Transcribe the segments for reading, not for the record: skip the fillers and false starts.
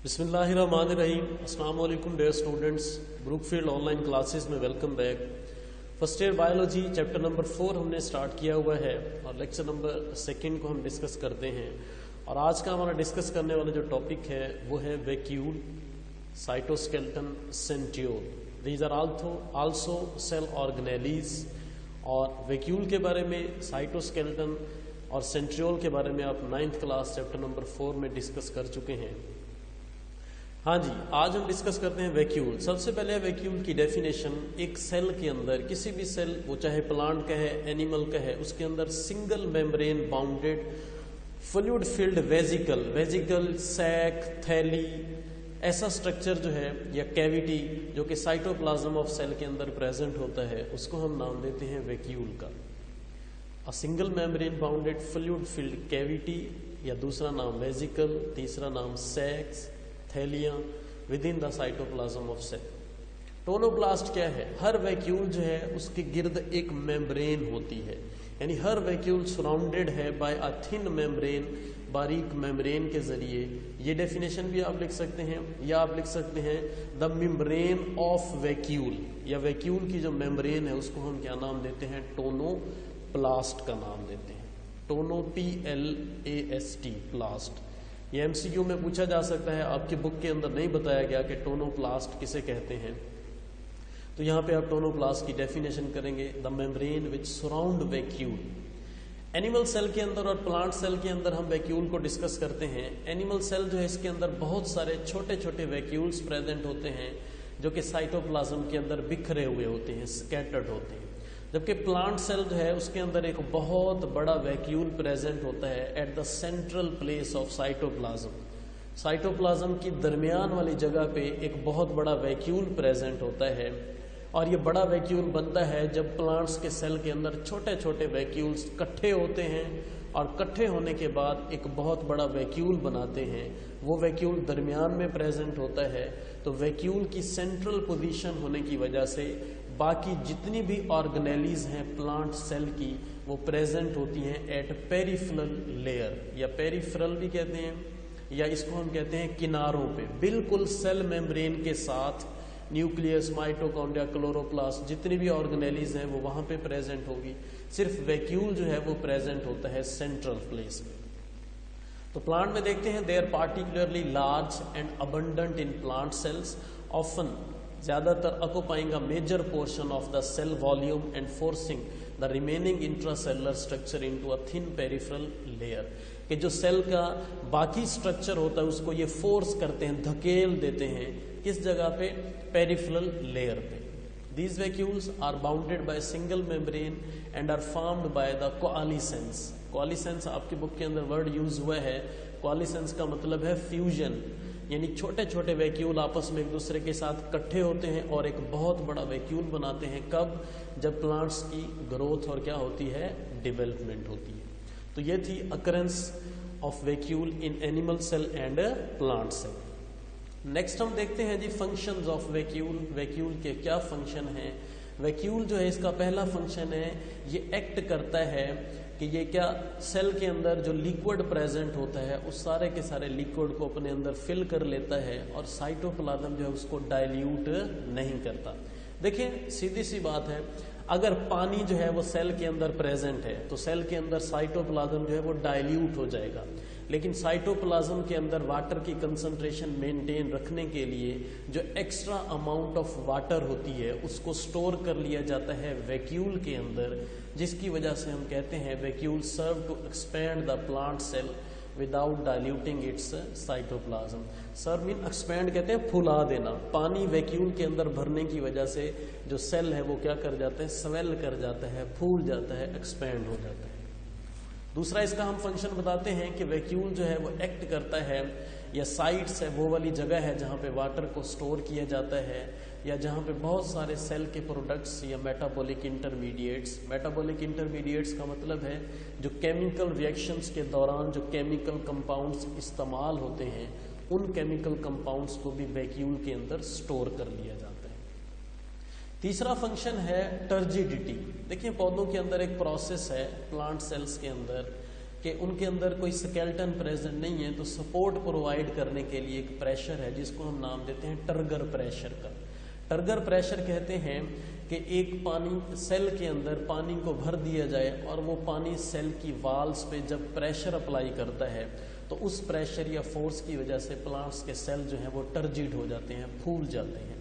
बिस्मिल्लाहिर्रहमानिर्रहीम। अस्सलाम वालेकुम dear students, Brookfield online classes में welcome back. First year biology chapter number 4 हमने स्टार्ट किया हुआ है और लेक्चर नंबर 2 को हम डिस्कस करते हैं। और आज का हमारा डिस्कस करने वाला जो टॉपिक है वो है vacuole, cytoskeleton, centriole. These are also cell organelles. और वैक्यूल के बारे में, साइटोस्केलेटन और सेंट्रियोल के बारे में आप 9th क्लास चैप्टर नंबर 4 में डिस्कस कर चुके हैं। हाँ जी, आज हम डिस्कस करते हैं वैक्यूल। सबसे पहले वैक्यूल की डेफिनेशन। एक सेल के अंदर, किसी भी सेल, वो चाहे प्लांट का है, एनिमल का है, उसके अंदर single membrane bounded fluid filled vesicle, sac, थैली, ऐसा स्ट्रक्चर जो है या कैविटी जो कि साइटोप्लाज्म ऑफ सेल के अंदर प्रेजेंट होता है, उसको हम नाम देते हैं वैक्यूल का। A single membrane bounded fluid filled cavity, या दूसरा नाम वेजिकल, तीसरा नाम सैक्स, थैलियां within the cytoplasm of cell. Tonoplast क्या है? हर वैक्यूल जो है उसके गिर्द एक मेम्ब्रेन होती है, यानी हर वैक्यूल सराउंडेड है बाय अ थिन मेम्ब्रेन, बारीक मेम्ब्रेन के जरिए। ये डेफिनेशन भी आप लिख सकते हैं, या आप लिख सकते हैं द मेम्ब्रेन ऑफ वैक्यूल, या वैक्यूल की जो मेम्ब्रेन है उसको हम क्या नाम देते हैं? टोनोप्लास्ट का नाम देते हैं। टोनो PLAST, प्लास्ट। ये MCQ में पूछा जा सकता है, आपकी बुक के अंदर नहीं बताया गया कि टोनोप्लास्ट किसे कहते हैं, तो यहाँ पे आप टोनोप्लास्ट की डेफिनेशन करेंगे, the membrane which surround vacuole. Animal cell के अंदर और प्लांट सेल के अंदर हम वैक्यूल को डिस्कस करते हैं। एनिमल सेल जो है इसके अंदर बहुत सारे छोटे छोटे वैक्यूल्स प्रेजेंट होते हैं जो कि साइटोप्लाज्म के अंदर बिखरे हुए होते हैं, स्कैटर्ड होते हैं। जबकि प्लांट सेल जो है उसके अंदर एक बहुत बड़ा वैक्यूल प्रेजेंट होता है at the central place of cytoplasm. Cytoplasm की दरमियान वाली जगह पे एक बहुत बड़ा वैक्यूल प्रेजेंट होता है, और ये बड़ा वैक्यूल बनता है जब प्लांट्स के सेल के अंदर छोटे छोटे वैक्यूल्स इकट्ठे होते हैं, और इकट्ठे होने के बाद एक बहुत बड़ा वैक्यूल बनाते हैं। वो वैक्यूल दरमियान में प्रेजेंट होता है, तो वैक्यूल की सेंट्रल पोजीशन होने की वजह से बाकी जितनी भी ऑर्गेनेलीज हैं प्लांट सेल की, वो प्रेजेंट होती हैं एट पेरिफेरल लेयर, या पेरिफेरल भी कहते हैं, या इसको हम कहते हैं किनारों पे, बिल्कुल सेल मेम्ब्रेन के साथ। न्यूक्लियस, माइटोकॉन्ड्रिया, क्लोरोप्लास्ट, जितनी भी ऑर्गेनेलीज हैं वो वहां पे प्रेजेंट होगी। सिर्फ वैक्यूल जो है वो प्रेजेंट होता है सेंट्रल प्लेस में। तो प्लांट में देखते हैं, they are particularly large and abundant in plant cells, often, ज्यादातर occupying a major portion of the cell volume and forcing the remaining intracellular structure into a thin peripheral layer. कि जो cell का बाकी structure होता है उसको ये force करते हैं, धकेल देते हैं, किस जगह पे? पेरिफेरल लेयर पे। These vacuoles are bounded by single membrane and are formed by the coalescence। coalescence आपकी बुक के अंदर वर्ड यूज हुआ है। coalescence का मतलब है फ्यूजन, यानी छोटे छोटे वैक्यूल आपस में एक दूसरे के साथ इकट्ठे होते हैं और एक बहुत बड़ा वैक्यूल बनाते हैं। कब? जब प्लांट्स की ग्रोथ और क्या होती है? डेवलपमेंट होती है। तो ये थी occurrence of vacuole in animal cell and plant cell. Next हम देखते हैं जी फंक्शंस ऑफ वैक्यूल। वैक्यूल के क्या फंक्शन हैं? वैक्यूल जो है इसका पहला फंक्शन है, ये एक्ट करता है कि ये क्या, सेल के अंदर जो लिक्विड प्रेजेंट होता है उस सारे के सारे लिक्विड को अपने अंदर फिल कर लेता है, और साइटोप्लाज्म जो है उसको डाइल्यूट नहीं करता। देखिए सीधी सी बात है, अगर पानी जो है वो सेल के अंदर प्रेजेंट है तो सेल के अंदर साइटोप्लाज्म जो है वो डाइल्यूट हो जाएगा। लेकिन साइटोप्लाज्म के अंदर वाटर की कंसंट्रेशन मेंटेन रखने के लिए जो एक्स्ट्रा अमाउंट ऑफ वाटर होती है उसको स्टोर कर लिया जाता है वैक्यूल के अंदर, जिसकी वजह से हम कहते हैं vacuole serve to expand the plant cell without diluting its cytoplasm. Serve mean expand कहते हैं फुला देना। पानी वैक्यूल के अंदर भरने की वजह से जो सेल है वो क्या कर जाता है? स्वेल कर जाता है, फूल जाता है, एक्सपैंड हो जाता है। दूसरा इसका हम फंक्शन बताते हैं कि वैक्यूल जो है वो एक्ट करता है, या साइट्स है वो वाली जगह है जहाँ पे वाटर को स्टोर किया जाता है, या जहाँ पे बहुत सारे सेल के प्रोडक्ट्स या मेटाबॉलिक इंटरमीडिएट्स। मेटाबॉलिक इंटरमीडिएट्स का मतलब है जो केमिकल रिएक्शंस के दौरान जो केमिकल कंपाउंड्स इस्तेमाल होते हैं, उन केमिकल कंपाउंड्स को भी वैक्यूल के अंदर स्टोर कर लिया जाता है। तीसरा फंक्शन है टर्जिडिटी। देखिए पौधों के अंदर एक प्रोसेस है प्लांट सेल्स के अंदर कि उनके अंदर कोई स्केलेटन प्रेजेंट नहीं है, तो सपोर्ट प्रोवाइड करने के लिए एक प्रेशर है जिसको हम नाम देते हैं टर्गर प्रेशर का। टर्गर प्रेशर कहते हैं कि एक पानी सेल के अंदर पानी को भर दिया जाए और वो पानी सेल की वाल्स पे जब प्रेशर अप्लाई करता है तो उस प्रेशर या फोर्स की वजह से प्लांट्स के सेल जो हैं वो टर्जिड हो जाते हैं, फूल जाते हैं।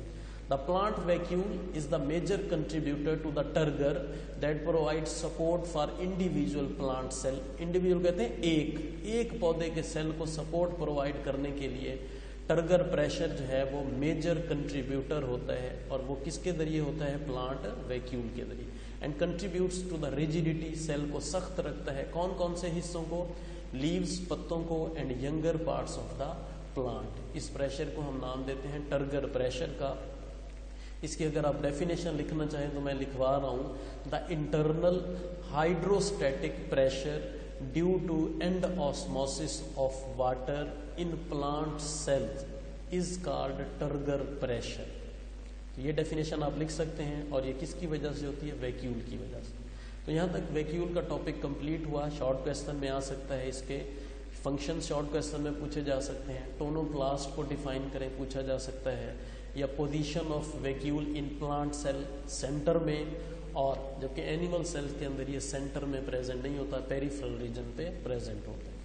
The plant vacuole is the major contributor to the turgor that provide support for individual plant cell. Individual कहते हैं एक पौधे के सेल को सपोर्ट प्रोवाइड करने के लिए टर्गर प्रेशर जो है वो मेजर कंट्रीब्यूटर होता है, और वो किसके जरिए होता है? प्लांट वैक्यूल के जरिए। And contributes to the rigidity, cell को सख्त रखता है। कौन कौन से हिस्सों को? लीव्स, पत्तों को, and younger parts of the plant. इस प्रेशर को हम नाम देते हैं टर्गर प्रेशर का। इसकी अगर आप डेफिनेशन लिखना चाहें तो मैं लिखवा रहा हूं, the internal hydrostatic pressure due to and osmosis of water in plant cells is called turgor pressure. तो ये डेफिनेशन आप लिख सकते हैं, और ये किसकी वजह से होती है? वैक्यूल की वजह से। तो यहाँ तक वैक्यूल का टॉपिक कंप्लीट हुआ। शॉर्ट क्वेश्चन में आ सकता है, इसके फंक्शन शॉर्ट क्वेश्चन में पूछे जा सकते हैं। टोनोप्लास्ट को डिफाइन करें, पूछा जा सकता है, या position of vacuole in plant cell center में, और जबकि एनिमल सेल्स के अंदर ये सेंटर में प्रेजेंट नहीं होता, पेरिफेरल रीजन पे प्रेजेंट होता है।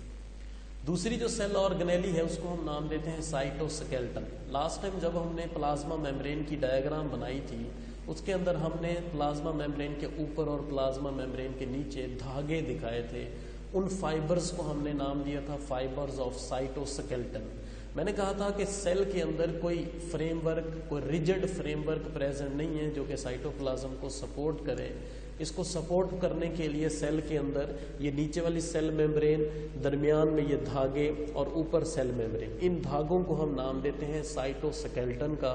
दूसरी जो सेल ऑर्गेनेली है उसको हम नाम देते हैं साइटोस्केलेटन। लास्ट टाइम जब हमने प्लाज्मा मेम्ब्रेन की डायग्राम बनाई थी उसके अंदर हमने प्लाज्मा मेम्ब्रेन के ऊपर और प्लाज्मा मेम्ब्रेन के नीचे धागे दिखाए थे। उन फाइबर्स को हमने नाम दिया था फाइबर्स ऑफ साइटोस्केलेटन। मैंने कहा था कि सेल के अंदर कोई फ्रेमवर्क, कोई रिजिड फ्रेमवर्क प्रेजेंट नहीं है जो कि साइटोप्लाज्म को सपोर्ट करे। इसको सपोर्ट करने के लिए सेल के अंदर ये नीचे वाली सेल मेम्ब्रेन, दरमियान में ये धागे और ऊपर सेल मेम्ब्रेन, इन धागों को हम नाम देते हैं साइटोस्केलेटन का,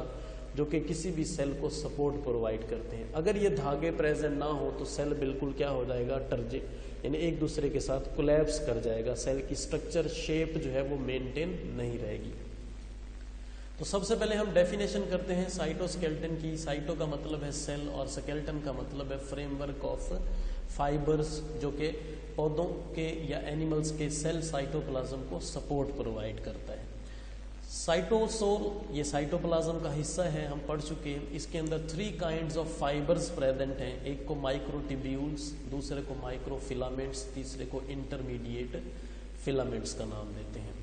जो कि किसी भी सेल को सपोर्ट प्रोवाइड करते हैं। अगर ये धागे प्रेजेंट ना हो तो सेल बिल्कुल क्या हो जाएगा? टर्जिड, यानी एक दूसरे के साथ कोलैप्स कर जाएगा। सेल की स्ट्रक्चर, शेप जो है वो मेंटेन नहीं रहेगी। तो सबसे पहले हम डेफिनेशन करते हैं साइटोस्केलेटन की। साइटो का मतलब है सेल और स्केलेटन का मतलब है फ्रेमवर्क ऑफ फाइबर्स, जो कि पौधों के या एनिमल्स के सेल साइटोप्लाज्म को सपोर्ट प्रोवाइड करता है। साइटोसोल ये साइटोप्लाज्म का हिस्सा है, हम पढ़ चुके हैं। इसके अंदर 3 काइंड्स ऑफ फाइबर्स प्रेजेंट हैं। एक को माइक्रोट्यूब्यूल्स, दूसरे को माइक्रोफिलामेंट्स, तीसरे को इंटरमीडिएट फिलामेंट्स का नाम देते हैं।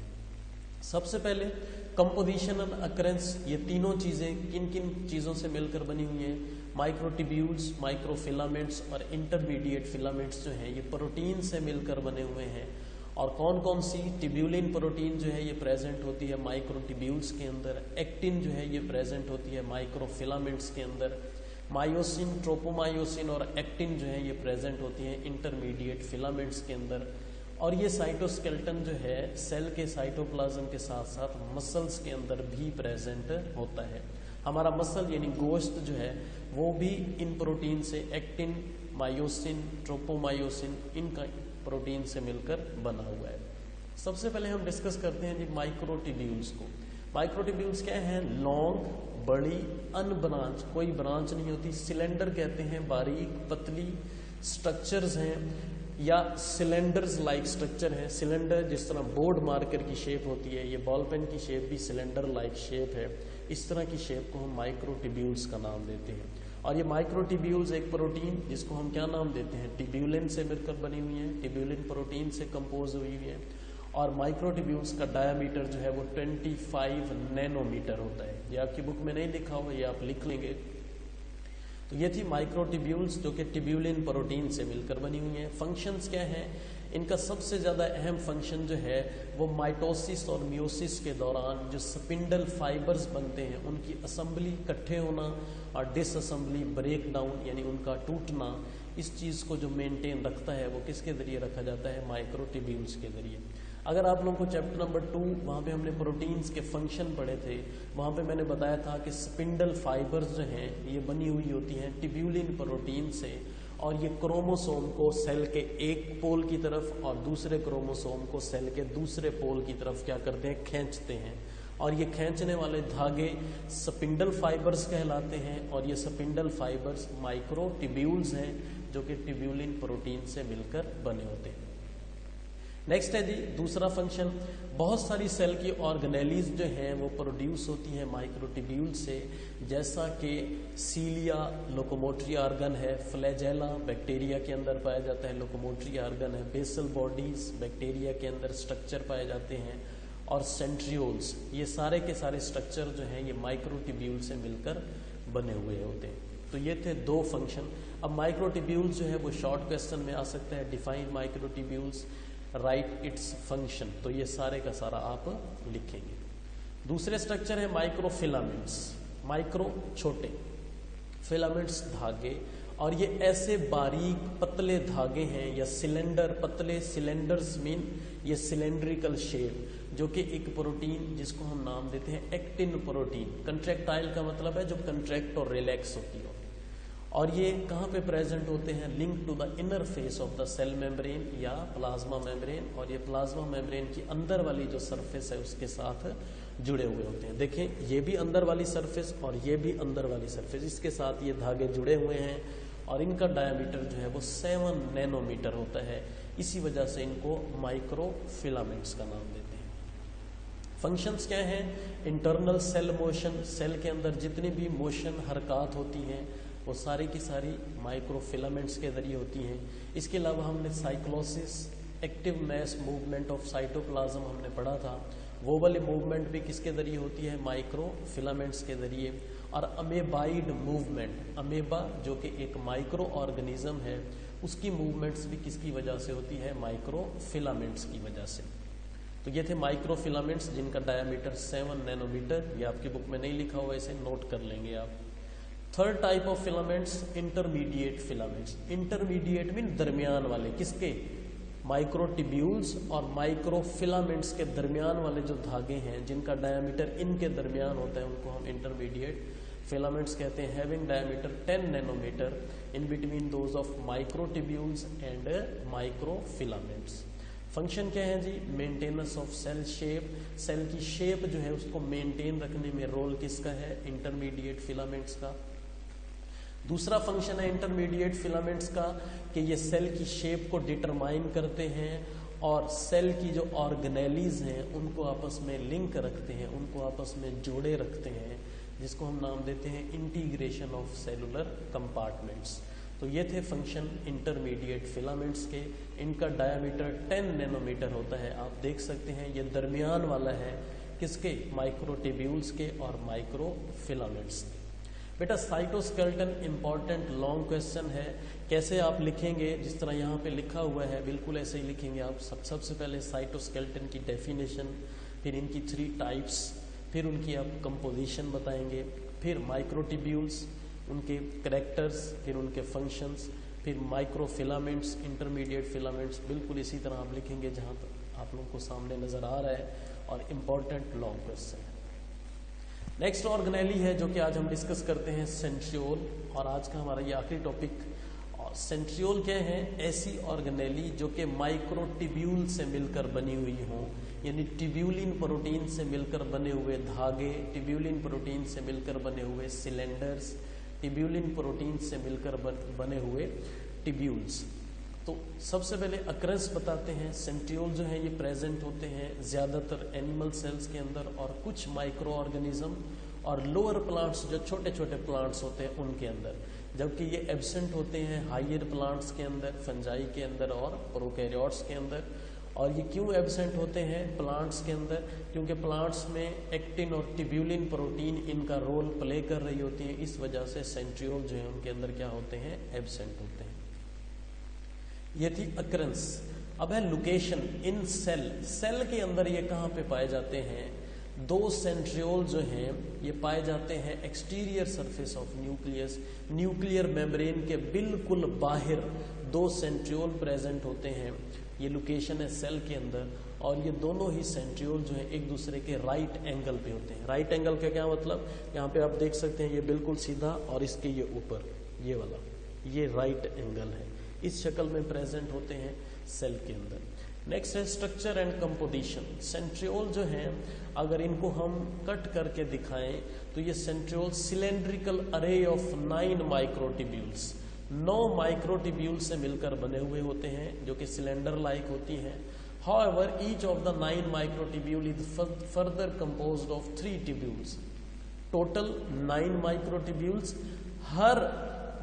सबसे पहले कंपोजिशन एंड अकरेंस, ये तीनों चीजें किन किन चीजों से मिलकर बनी हुई हैं? माइक्रोट्यूब्यूल्स, माइक्रोफिलामेंट्स और इंटरमीडिएट फिलामेंट्स जो हैं ये प्रोटीन से मिलकर बने हुए हैं। और कौन कौन सी? ट्यूब्यूलिन प्रोटीन जो है ये प्रेजेंट होती है माइक्रोट्यूब्यूल्स के अंदर। एक्टिन जो है ये प्रेजेंट होती है माइक्रोफिलामेंट्स के अंदर। मायोसिन, ट्रोपोमायोसिन और एक्टिन जो है ये प्रेजेंट होती है इंटरमीडिएट फिलामेंट्स के अंदर। और ये साइटोस्केलेटन जो है सेल के साइटोप्लाज्म के साथ साथ मसल्स के अंदर भी प्रेजेंट होता है। हमारा मसल यानी गोश्त जो है वो भी इन प्रोटीन से, एक्टिन, मायोसिन, ट्रोपोमायोसिन, इनका प्रोटीन से मिलकर बना हुआ है। सबसे पहले हम डिस्कस करते हैं जी माइक्रोट्यूब्यूल्स को। माइक्रोट्यूब्यूल्स क्या है? लॉन्ग, बड़ी, अनब्रांच, कोई ब्रांच नहीं होती, सिलेंडर कहते हैं, बारीक पतली स्ट्रक्चर्स हैं या सिलेंडर्स लाइक स्ट्रक्चर है। सिलेंडर जिस तरह बोर्ड मार्कर की शेप होती है, ये बॉल पेन की शेप भी सिलेंडर लाइक शेप है। इस तरह की शेप को हम माइक्रोट्यूब्यूल्स का नाम देते हैं। और ये माइक्रोट्यूब्यूल्स एक प्रोटीन जिसको हम क्या नाम देते हैं? ट्यूब्यूलिन से मिलकर बनी हुई है, ट्यूब्यूलिन प्रोटीन से कंपोज हुई है। और माइक्रोट्यूब्यूल्स का डायामीटर जो है वो 25 नैनोमीटर होता है। ये आपकी बुक में नहीं लिखा हुआ, ये आप लिख लेंगे। तो ये थी माइक्रोट्यूब्यूल्स जो कि ट्यूब्यूलिन प्रोटीन से मिलकर बनी हुई हैं। फंक्शंस क्या हैं इनका? सबसे ज़्यादा अहम फंक्शन जो है वो माइटोसिस और मियोसिस के दौरान जो स्पिंडल फाइबर्स बनते हैं उनकी असेंबली, इकट्ठे होना, और डिसअसेंबली, ब्रेक डाउन यानी उनका टूटना, इस चीज़ को जो मेंटेन रखता है वो किसके जरिए रखा जाता है? माइक्रोट्यूब्यूल्स के जरिए। अगर आप लोगों को चैप्टर नंबर 2 वहाँ पे हमने प्रोटीन्स के फंक्शन पढ़े थे, वहाँ पे मैंने बताया था कि स्पिंडल फाइबर्स जो हैं ये बनी हुई होती हैं ट्यूब्यूलिन प्रोटीन से, और ये क्रोमोसोम को सेल के एक पोल की तरफ और दूसरे क्रोमोसोम को सेल के दूसरे पोल की तरफ क्या करते हैं? खींचते हैं। और ये खींचने वाले धागे स्पिंडल फाइबर्स कहलाते हैं, और ये स्पिंडल फाइबर्स माइक्रोट्यूब्यूल्स हैं जो कि ट्यूब्यूलिन प्रोटीन से मिलकर बने होते हैं। नेक्स्ट है जी दूसरा फंक्शन, बहुत सारी सेल की ऑर्गेनेलीज जो हैं वो प्रोड्यूस होती हैं माइक्रोट्यूब्यूल से, जैसा कि सीलिया लोकोमोटरी ऑर्गन है, फ्लैजेला बैक्टीरिया के अंदर पाया जाता है लोकोमोटरी ऑर्गन है, बेसल बॉडीज बैक्टीरिया के अंदर स्ट्रक्चर पाए जाते हैं, और सेंट्रियोल्स, ये सारे के सारे स्ट्रक्चर जो हैं ये माइक्रोट्यूब्यूल से मिलकर बने हुए होते हैं। तो ये थे दो फंक्शन। अब माइक्रोट्यूब्यूल्स जो है वो शॉर्ट क्वेश्चन में आ सकता है, define microtubules, right its function, तो ये सारे का सारा आप लिखेंगे। दूसरे स्ट्रक्चर है माइक्रोफिलामेंट्स, माइक्रो छोटे, फिलामेंट्स धागे, और ये ऐसे बारीक पतले धागे हैं या सिलेंडर, पतले सिलेंडर्स मीन ये सिलेंड्रिकल शेप, जो कि एक प्रोटीन जिसको हम नाम देते हैं एक्टिन प्रोटीन, कंट्रैक्टाइल का मतलब है जो कंट्रैक्ट और रिलैक्स होती हो, और ये कहाँ पे प्रेजेंट होते हैं, link to the inner face of the cell membrane या प्लाज्मा मेम्ब्रेन, और ये प्लाज्मा मेम्ब्रेन की अंदर वाली जो सरफेस है उसके साथ जुड़े हुए होते हैं। देखें ये भी अंदर वाली सरफेस और ये भी अंदर वाली सरफेस, इसके साथ ये धागे जुड़े हुए हैं, और इनका डायमीटर जो है वो 7 नैनोमीटर होता है, इसी वजह से इनको माइक्रोफिलामेंट्स का नाम देते हैं। फंक्शंस क्या हैं, इंटरनल सेल मोशन, सेल के अंदर जितनी भी मोशन हरकत होती हैं वो सारी की सारी माइक्रोफिलामेंट्स के जरिए होती हैं। इसके अलावा हमने cyclosis, active mass movement of cytoplasm हमने पढ़ा था, वो वाली मूवमेंट भी किसके जरिए होती है, माइक्रोफिलामेंट्स के जरिए। और अमेबाइड मूवमेंट, अमेबा जो कि एक माइक्रो ऑर्गेनिज्म है, उसकी मूवमेंट्स भी किसकी वजह से होती है, माइक्रोफिलामेंट्स की वजह से। तो ये थे माइक्रोफिलामेंट्स जिनका डायमीटर 7 नैनोमीटर, ये आपकी बुक में नहीं लिखा हुआ, इसे नोट कर लेंगे आप। Third type of filaments intermediate filaments, intermediate mean दरमियान वाले, किसके, माइक्रोट्यूब्यूल्स और माइक्रोफिलामेंट्स के दरमियान वाले जो धागे हैं जिनका डायमीटर इनके दरमियान होता है उनको हम इंटरमीडिएट फिलामेंट्स कहते हैं, having diameter 10 nanometer in between those of microtubules and microfilaments. Function क्या है जी, maintenance of cell shape, cell की शेप जो है उसको मेंटेन रखने में रोल किसका है, इंटरमीडिएट फिलामेंट्स का। दूसरा फंक्शन है इंटरमीडिएट फिलामेंट्स का कि ये सेल की शेप को डिटरमाइन करते हैं और सेल की जो ऑर्गेनेलीज हैं उनको आपस में लिंक रखते हैं, उनको आपस में जोड़े रखते हैं, जिसको हम नाम देते हैं इंटीग्रेशन ऑफ सेलुलर कंपार्टमेंट्स। तो ये थे फंक्शन इंटरमीडिएट फिलामेंट्स के, इनका डायमीटर 10 नैनोमीटर होता है। आप देख सकते हैं ये दरमियान वाला है किसके, माइक्रोट्यूब्यूल्स के और माइक्रोफिलामेंट्स के। बेटा साइटोस्केलेटन इंपॉर्टेंट लॉन्ग क्वेश्चन है, कैसे आप लिखेंगे, जिस तरह यहाँ पे लिखा हुआ है बिल्कुल ऐसे ही लिखेंगे आप। सबसे पहले साइटोस्केलेटन की डेफिनेशन, फिर इनकी 3 टाइप्स, फिर उनकी आप कंपोजिशन बताएंगे, फिर माइक्रोट्यूब्यूल्स, उनके करैक्टर्स, फिर उनके फंक्शंस, फिर माइक्रोफिलामेंट्स, इंटरमीडिएट फिलामेंट्स, बिल्कुल इसी तरह आप लिखेंगे जहाँ तक आप लोगों को सामने नजर आ रहा है, और इम्पॉर्टेंट लॉन्ग क्वेश्चन है। नेक्स्ट ऑर्गेनेली है जो कि आज हम डिस्कस करते हैं, सेंट्रियोल, और आज का हमारा ये आखिरी टॉपिक। और सेंट्रियोल क्या है, ऐसी ऑर्गेनेली जो कि माइक्रोट्यूब्यूल से मिलकर बनी हुई हों, यानी ट्यूब्यूलिन प्रोटीन से मिलकर बने हुए धागे, ट्यूब्यूलिन प्रोटीन से मिलकर बने हुए सिलेंडर्स, ट्यूब्यूलिन प्रोटीन से मिलकर बने हुए ट्यूब्यूल्स। तो सबसे पहले अकरेंस बताते हैं। सेंट्रियोल जो है ये प्रेजेंट होते हैं ज़्यादातर एनिमल सेल्स के अंदर और कुछ माइक्रो ऑर्गेनिज्म और लोअर प्लांट्स जो छोटे छोटे प्लांट्स होते हैं उनके अंदर, जबकि ये एब्सेंट होते हैं हायर प्लांट्स के अंदर, फंजाई के अंदर और प्रोकैरियोट्स के अंदर। और ये क्यों एब्सेंट होते हैं प्लांट्स के अंदर, क्योंकि प्लांट्स में एक्टिन और ट्यूब्यूलिन प्रोटीन इनका रोल प्ले कर रही होती है, इस वजह से सेंट्रियोल जो है उनके अंदर क्या होते हैं, एब्सेंट होते हैं। ये थी अकरेंस। अब है लोकेशन इन सेल, सेल के अंदर ये कहाँ पे पाए जाते हैं, 2 सेंट्रियोल जो हैं ये पाए जाते हैं exterior surface of nucleus, nuclear membrane के बिल्कुल बाहर 2 सेंट्रियोल प्रेजेंट होते हैं। ये लोकेशन है सेल के अंदर, और ये दोनों ही सेंट्रियोल जो है एक दूसरे के राइट एंगल पे होते हैं। राइट एंगल का क्या मतलब, यहाँ पे आप देख सकते हैं ये बिल्कुल सीधा और इसके ये ऊपर ये वाला, ये राइट एंगल है, इस शक्ल में प्रेजेंट होते हैं सेल के अंदर। नेक्स्ट है स्ट्रक्चर एंड कंपोजिशन। सेंट्रियोल जो हैं अगर इनको हम कट करके दिखाएं तो ये सेंट्रियोल सिलेंड्रिकल अरे ऑफ 9 माइक्रोट्यूब्यूल्स, 9 माइक्रोट्यूब्यूल से मिलकर बने हुए होते हैं जो कि सिलेंडर लाइक होती हैं। However, each of the 9 microtubule is further composed of 3 tubules. Total 9 microtubules, her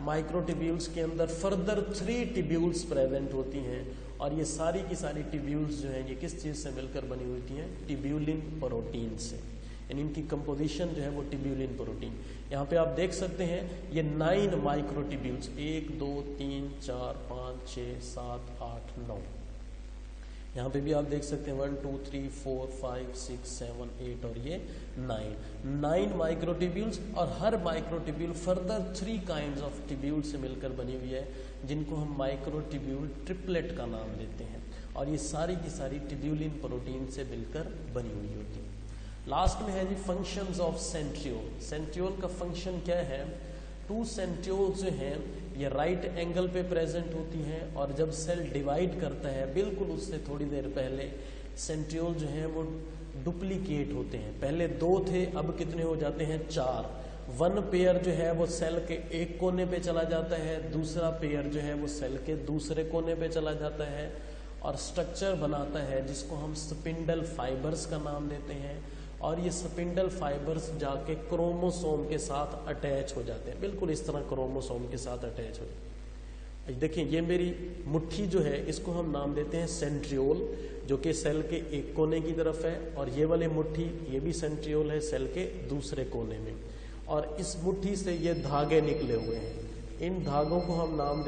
microtubules के अंदर फर्दर 3 ट्यूब्यूल्स प्रेजेंट होती हैं और ये सारी की सारी ट्यूब्यूल्स जो हैं ये किस चीज़ से मिलकर बनी होती हैं? ट्यूब्यूलिन प्रोटीन से। यानी इनकी कंपोजिशन जो है वो ट्यूब्यूलिन प्रोटीन। यहाँ पे आप देख सकते हैं ये 9 माइक्रोट्यूब्यूल्स, 1 2 3 4 5 6 7 8 9, यहाँ पे भी आप देख सकते हैं 1 2 3 4 5 6 7 8 और ये 9 माइक्रोट्यूब्यूल्स, और हर microtubule further 3 kinds of tubule से मिलकर बनी हुई है जिनको हम माइक्रोट्यूब्यूल ट्रिपलेट का नाम देते हैं, और ये सारी की सारी ट्यूब्यूलिन प्रोटीन से मिलकर बनी हुई होती है। लास्ट में है जी फंक्शंस ऑफ सेंट्रियोल। सेंट्रियोल का फंक्शन क्या है? 2 सेंट्रियोल जो हैं ये राइट एंगल पे प्रेजेंट होती हैं, और जब सेल डिवाइड करता है बिल्कुल उससे थोड़ी देर पहले सेंट्रियोल जो हैं वो डुप्लीकेट होते हैं। पहले 2 थे, अब कितने हो जाते हैं? 4। 1 पेयर जो है वो सेल के एक कोने पे चला जाता है, दूसरा पेयर जो है वो सेल के दूसरे कोने पे चला जाता है और स्ट्रक्चर बनाता है जिसको हम स्पिंडल फाइबर्स का नाम देते हैं, और ये स्पिंडल फाइबर्स जाके क्रोमोसोम के साथ अटैच हो जाते हैं, बिल्कुल इस तरह क्रोमोसोम के साथ अटैच हो जाते हैं। देखिए ये मेरी मुट्ठी जो है इसको हम नाम देते हैं सेंट्रियोल, जो कि सेल के एक कोने की तरफ है, और ये वाली मुट्ठी ये भी सेंट्रियोल है सेल के दूसरे कोने में, और इस मुट्ठी से ये धागे निकले हुए हैं। इन धागों को हम नाम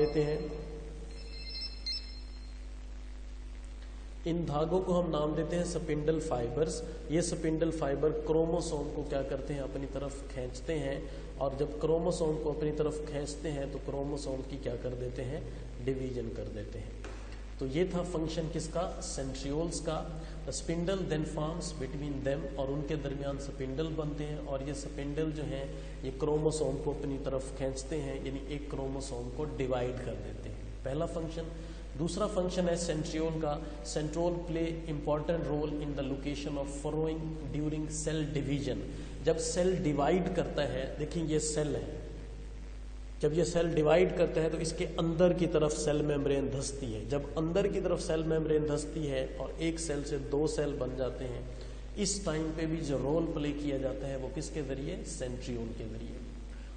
देते हैं स्पिंडल फाइबर्स। ये स्पिंडल फाइबर क्रोमोसोम को क्या करते हैं? अपनी तरफ खींचते हैं, और जब क्रोमोसोम को अपनी तरफ खींचते हैं तो क्रोमोसोम की क्या कर देते हैं? डिवीजन कर देते हैं। तो ये था फंक्शन किसका? सेंट्रियोल्स का। The spindle then forms between them, और उनके दरमियान स्पिंडल बनते हैं, और ये स्पिंडल जो हैं ये क्रोमोसोम को अपनी तरफ खींचते हैं, यानी एक क्रोमोसोम को डिवाइड कर देते हैं। पहला फंक्शन। दूसरा फंक्शन है सेंट्रियोल का। Centriole play important role in the location of furrowing during cell division. जब सेल डिवाइड करता है, देखिए ये सेल है, जब ये सेल डिवाइड करता है तो इसके अंदर की तरफ सेल मेम्ब्रेन धंसती है। जब अंदर की तरफ सेल मेम्ब्रेन धंसती है और एक सेल से 2 सेल बन जाते हैं, इस टाइम पे भी जो रोल प्ले किया जाता है वो किसके जरिए? सेंट्रियोल के जरिए।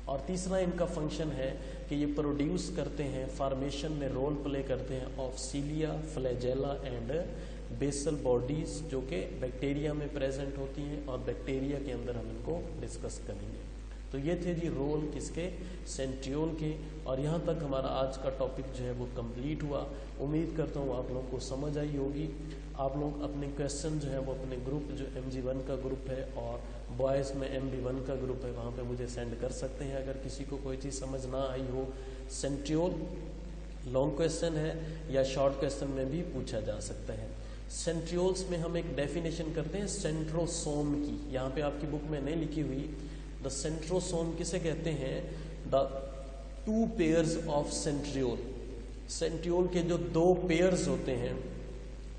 और तीसरा इनका फंक्शन है कि ये प्रोड्यूस करते हैं, फॉर्मेशन में रोल प्ले करते हैं of cilia, flagella and basal bodies, जो कि बैक्टीरिया में प्रेजेंट होती हैं, और बैक्टीरिया के अंदर हम इनको डिस्कस करेंगे। तो ये थे जी रोल किसके? सेंट्रियोल के। और यहाँ तक हमारा आज का टॉपिक जो है वो कंप्लीट हुआ। उम्मीद करता हूँ आप लोगों को समझ आई होगी। आप लोग अपने क्वेश्चन जो है वो अपने ग्रुप जो MG1 का ग्रुप है और बॉयज़ में MB1 का ग्रुप है वहाँ पे मुझे सेंड कर सकते हैं अगर किसी को कोई चीज़ समझ ना आई हो। सेंट्रियोल लॉन्ग क्वेश्चन है या शॉर्ट क्वेश्चन में भी पूछा जा सकता है। सेंट्रियोल्स में हम एक डेफिनेशन करते हैं सेंट्रोसोम की, यहाँ पे आपकी बुक में नहीं लिखी हुई। द सेंट्रोसोम किसे कहते हैं? The 2 pairs of centriole. Centriole के जो 2 पेयर्स होते हैं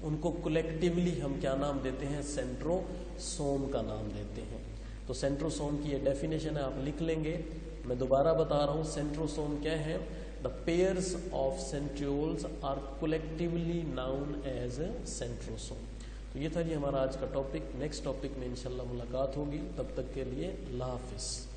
उनको कलेक्टिवली हम क्या नाम देते हैं? सेंट्रोसोम का नाम देते हैं। तो सेंट्रोसोम की ये डेफिनेशन है, आप लिख लेंगे। मैं दोबारा बता रहा हूँ, सेंट्रोसोम क्या है? The pairs of centrioles are collectively known as centrosome. तो ये था जी हमारा आज का टॉपिक। नेक्स्ट टॉपिक में इंशाल्लाह मुलाकात होगी, तब तक के लिए अल्लाह हाफिज़।